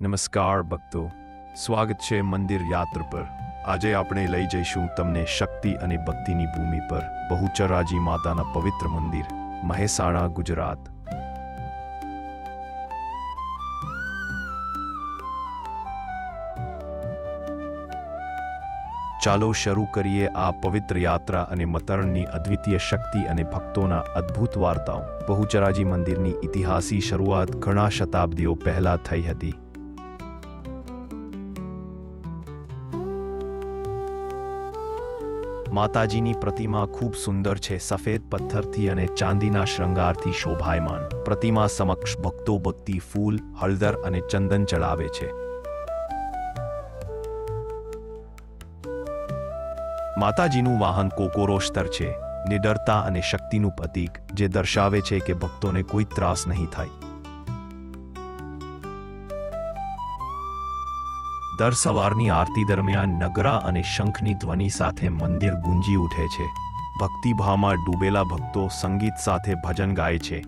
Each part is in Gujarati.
નમસ્કાર ભક્તો, સ્વાગત છે મંદિર યાત્રા પર। આજે આપણે લઈ જઈશું તમને શક્તિ અને ભક્તિની ભૂમિ પર બહુચરાજી માતાના પવિત્ર મંદિર, મહેસાણા, ગુજરાત। ચાલો શરૂ કરીએ આ પવિત્ર યાત્રા અને માતાની અદ્વિતીય શક્તિ અને ભક્તોના અદ્ભુત વાર્તાઓ। બહુચરાજી મંદિરની ઇતિહાસી શરૂઆત ઘણા શતાબ્દીઓ પહેલા થઈ હતી। માતાજીની પ્રતિમા ખૂબ સુંદર છે, સફેદ પથ્થરથી અને ચાંદીના શૃંગારથી શોભાયમાન। પ્રતિમા સમક્ષ ભક્તો ભક્તિ ફૂલ, હળદર અને ચંદન ચડાવે છે। માતાજીનું વાહન કોકોરોસ્તર છે, નિડરતા અને શક્તિનું પ્રતીક, જે દર્શાવે છે કે ભક્તોને કોઈ ત્રાસ નહીં થાય। દર સવારની આરતી દરમિયાન નગરા અને શંખની ધ્વનિ સાથે મંદિર ગુંજી ઉઠે છે। ભક્તિભાવમાં ડૂબેલા ભક્તો સંગીત સાથે ભજન ગાય છે।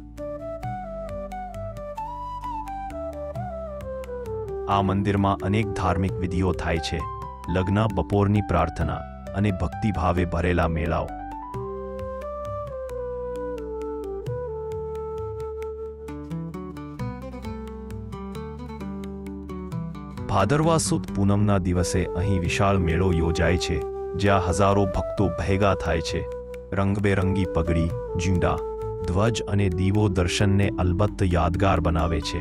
આ મંદિરમાં અનેક ધાર્મિક વિધિઓ થાય છે, લગ્ન, બપોરની પ્રાર્થના અને ભક્તિભાવે ભરેલા મેળાઓ। ભાદરવા સુદ પૂનમના દિવસે અહીં વિશાળ મેળો યોજાય છે, જ્યાં હજારો ભક્તો ભેગા થાય છે। રંગબેરંગી પગડી, ઝંડા, ધ્વજ અને દીવો દર્શનને અલબત્ત યાદગાર બનાવે છે।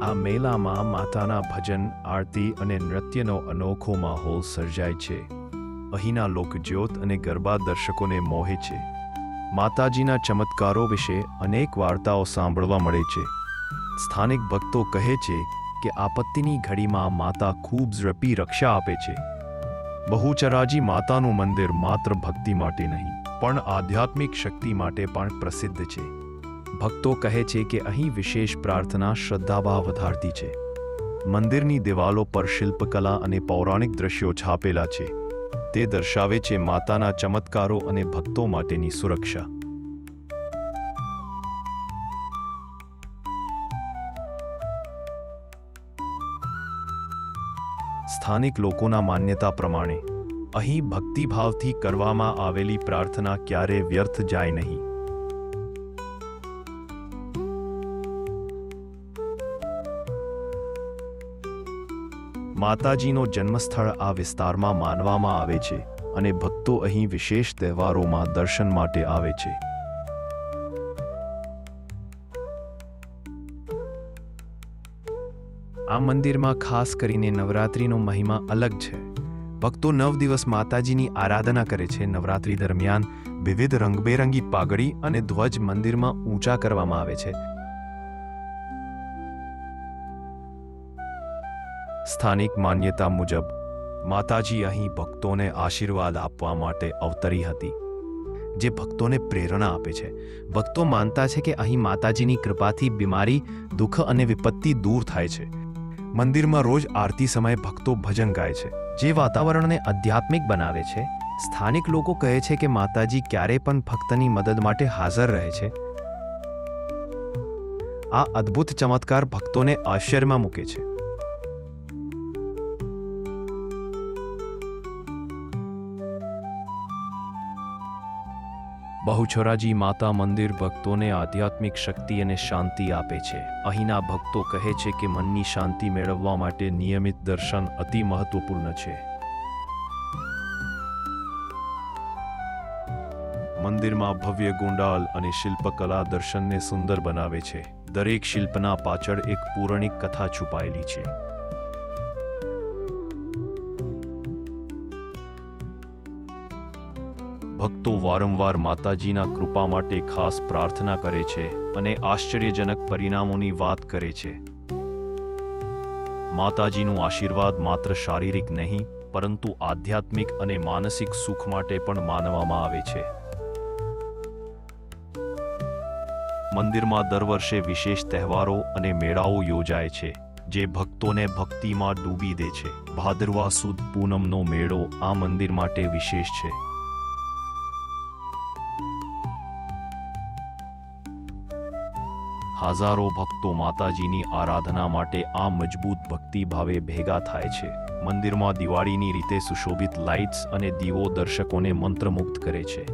આ મેળામાં માતાના ભજન, આરતી અને નૃત્યનો અનોખો માહોલ સર્જાય છે। અહીંના લોકજ્યોત અને ગરબા દર્શકોને મોહે છે। માતાજીના ચમત્કારો વિશે અનેક વાર્તાઓ સાંભળવા મળે છે। સ્થાનિક ભક્તો કહે છે કે આપત્તિની ઘડીમાં માતા ખૂબ ઝડપી રક્ષા આપે છે। બહુચરાજી માતાનું મંદિર માત્ર ભક્તિ માટે નહીં, પણ આધ્યાત્મિક શક્તિ માટે પણ પ્રસિદ્ધ છે। ભક્તો કહે છે કે અહીં વિશેષ પ્રાર્થના શ્રદ્ધાભાવ વધારતી છે। મંદિરની દિવાલો પર શિલ્પકલા અને પૌરાણિક દ્રશ્યો છાપેલા છે। તે દર્શાવે છે માતાના ચમત્કારો અને ભક્તો માટેની સુરક્ષા। સ્થાનિક લોકોના માન્યતા પ્રમાણે અહીં ભક્તિભાવથી કરવામાં આવેલી પ્રાર્થના ક્યારેય વ્યર્થ જાય નહીં। માતાજીનો જન્મસ્થળ આ વિસ્તારમાં માનવામાં આવે છે અને ભક્તો અહીં વિશેષ તહેવારોમાં દર્શન માટે આવે છે। આ મંદિરમાં ખાસ કરીને નવરાત્રિનો મહિમા અલગ છે। ભક્તો 9 દિવસ માતાજીની આરાધના કરે છે। નવરાત્રિ દરમિયાન વિવિધ રંગબેરંગી પાઘડી અને ધ્વજ મંદિરમાં ઊંચા કરવામાં આવે છે। સ્થાનિક માન્યતા મુજબ માતાજી અહીં ભક્તોને આશીર્વાદ આપવા માટે અવતરી હતી, જે ભક્તોને પ્રેરણા આપે છે। ભક્તો માનતા છે કે અહીં માતાજીની કૃપાથી બીમારી, દુઃખ અને વિપત્તિ દૂર થાય છે। મંદિરમાં રોજ આરતી સમયે ભક્તો ભજન ગાય છે, જે વાતાવરણને આધ્યાત્મિક બનાવે છે। સ્થાનિક લોકો કહે છે કે માતાજી ક્યારેય પણ ભક્તની મદદ માટે હાજર રહે છે। આ અદ્ભુત ચમત્કાર ભક્તોને આશ્ચર્યમાં મૂકે છે। બહુચરાજી માતા મંદિર ભક્તોને આધ્યાત્મિક શક્તિ અને શાંતિ આપે છે। અહીંના ભક્તો કહે છે કે મનની શાંતિ મેળવવા માટે નિયમિત દર્શન અતિ મહત્વપૂર્ણ છે। મંદિરમાં ભવ્ય ગોંડાલ અને શિલ્પકલા દર્શનને સુંદર બનાવે છે। દરેક શિલ્પના પાછળ એક પૌરાણિક કથા છુપાયેલી છે। ભક્તો વારંવાર માતાજીના કૃપા માટે ખાસ પ્રાર્થના કરે છે અને આશ્ચર્યજનક પરિણામોની વાત કરે છે। માતાજીનું આશીર્વાદ માત્ર શારીરિક નહીં, પરંતુ આધ્યાત્મિક અને માનસિક સુખ માટે પણ માનવામાં આવે છે। મંદિરમાં દર વર્ષે વિશેષ તહેવારો અને મેળાઓ યોજાય છે, જે ભક્તોને ભક્તિમાં ડૂબી દે છે। ભાદરવા સુદ પૂનમનો મેળો આ મંદિર માટે વિશેષ છે। હજારો ભક્તો માતાજીની આરાધના માટે આ મજબૂત ભક્તિભાવે ભેગા થાય છે. મંદિરમાં દિવાળીની રીતે સુશોભિત લાઇટ્સ અને દીવો દર્શકોને મંત્રમુગ્ધ કરે છે.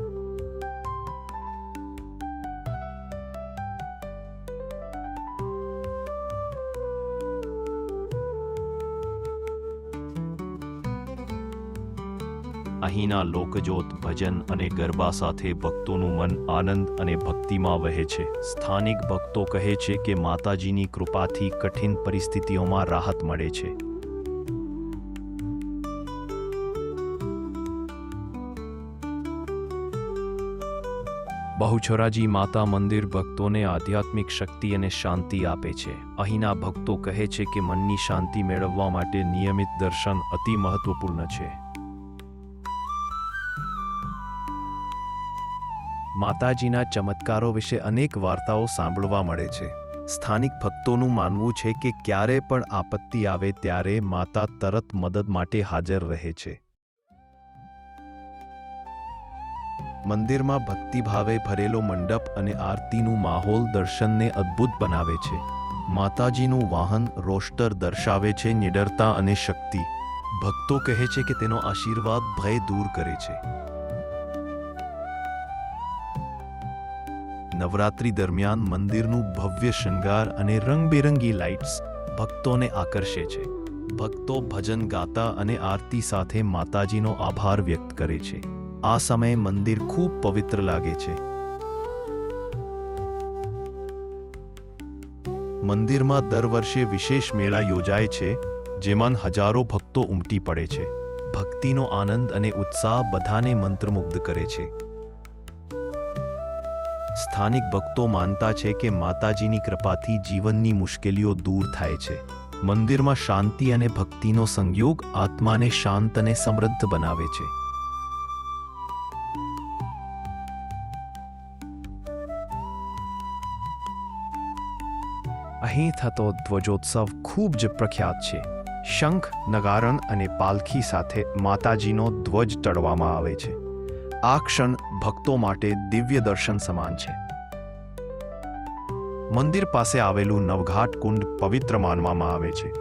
અહીંના લોકજોત, ભજન અને ગરબા સાથે ભક્તોનું મન આનંદ અને ભક્તિમાં વહે છે. સ્થાનિક ભક્તો કહે છે કે માતાજીની કૃપાથી કઠિન પરિસ્થિતિઓમાં રાહત મળે છે. બહુચરાજી માતા મંદિર ભક્તોને આધ્યાત્મિક શક્તિ અને શાંતિ આપે છે. અહીંના ભક્તો કહે છે કે મનની શાંતિ મેળવવા માટે નિયમિત દર્શન અતિ મહત્વપૂર્ણ છે. માતાજીના ચમત્કારો વિશે અનેક વાર્તાઓ સાંભળવા મળે છે. સ્થાનિક ભક્તોનું માનવું છે કે ક્યારે પણ આપત્તિ આવે ત્યારે માતા તરત મદદ માટે હાજર રહે છે. મંદિરમાં ભક્તિભાવે ભરેલો મંડપ અને આરતીનું માહોલ દર્શનને અદ્ભુત બનાવે છે. માતાજીનું વાહન રોસ્ટર દર્શાવે છે નિડરતા અને શક્તિ. ભક્તો કહે છે કે તેનો આશીર્વાદ ભય દૂર કરે છે. નવરાત્રી દરમિયાન મંદિરનું ભવ્ય શણગાર અને રંગબેરંગી લાઇટ્સ ભક્તોને આકર્ષે છે. ભક્તો ભજન ગાતા અને આરતી સાથે માતાજીનો આભાર વ્યક્ત કરે છે. આ સમયે મંદિર ખૂબ પવિત્ર લાગે છે. મંદિરમાં દર વર્ષે વિશેષ મેળા યોજાય છે, જેમાં હજારો ભક્તો ઉમટી પડે છે. ભક્તિનો આનંદ અને ઉત્સાહ બધાને મંત્રમુગ્ધ કરે છે. સ્થાનિક ભક્તો માનતા છે કે માતાજીની કૃપાથી જીવનની મુશ્કેલીઓ દૂર થાય છે. મંદિરમાં શાંતિ અને ભક્તિનો સંયોગ આત્માને શાંત અને સમૃદ્ધ બનાવે છે. અહીં થતો ધ્વજોત્સવ ખૂબ જ પ્રખ્યાત છે. શંખ, નગારણ અને પાલખી સાથે માતાજીનો ધ્વજ ચડવામાં આવે છે. આ ક્ષણ ભક્તો માટે દિવ્ય દર્શન સમાન છે. મંદિર પાસે આવેલું નવઘાટ કુંડ પવિત્ર માનવામાં આવે છે.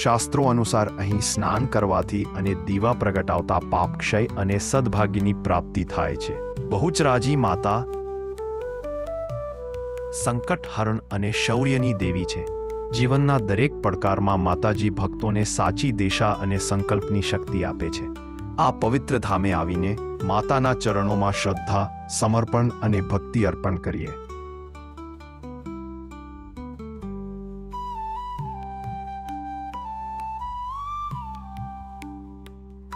શાસ્ત્રો અનુસાર અહીં સ્નાન કરવાથી અને દીવા પ્રગટાવતા પાપક્ષય અને સદભાગ્યની પ્રાપ્તિ થાય છે. બહુચરાજી માતા સંકટહરણ અને શૌર્યની દેવી છે. જીવનના દરેક પડકારમાં માતાજી ભક્તોને સાચી દિશા અને સંકલ્પની શક્તિ આપે છે. આ પવિત્ર ધામે આવીને માતાના ચરણોમાં શ્રદ્ધા, સમર્પણ અને ભક્તિ અર્પણ કરીએ.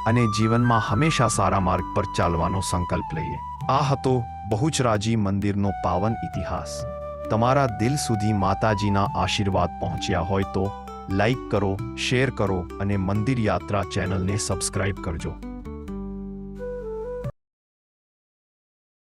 અને જીવનમાં હંમેશા સારા માર્ગ પર ચાલવાનો સંકલ્પ લઈએ. આ હતો બહુચરાજી મંદિરનો પાવન ઇતિહાસ. તમારા દિલ સુધી માતાજીના આશીર્વાદ પહોંચ્યા હોય તો લાઈક કરો, શેર કરો અને મંદિર યાત્રા ચેનલને સબસ્ક્રાઇબ કરજો.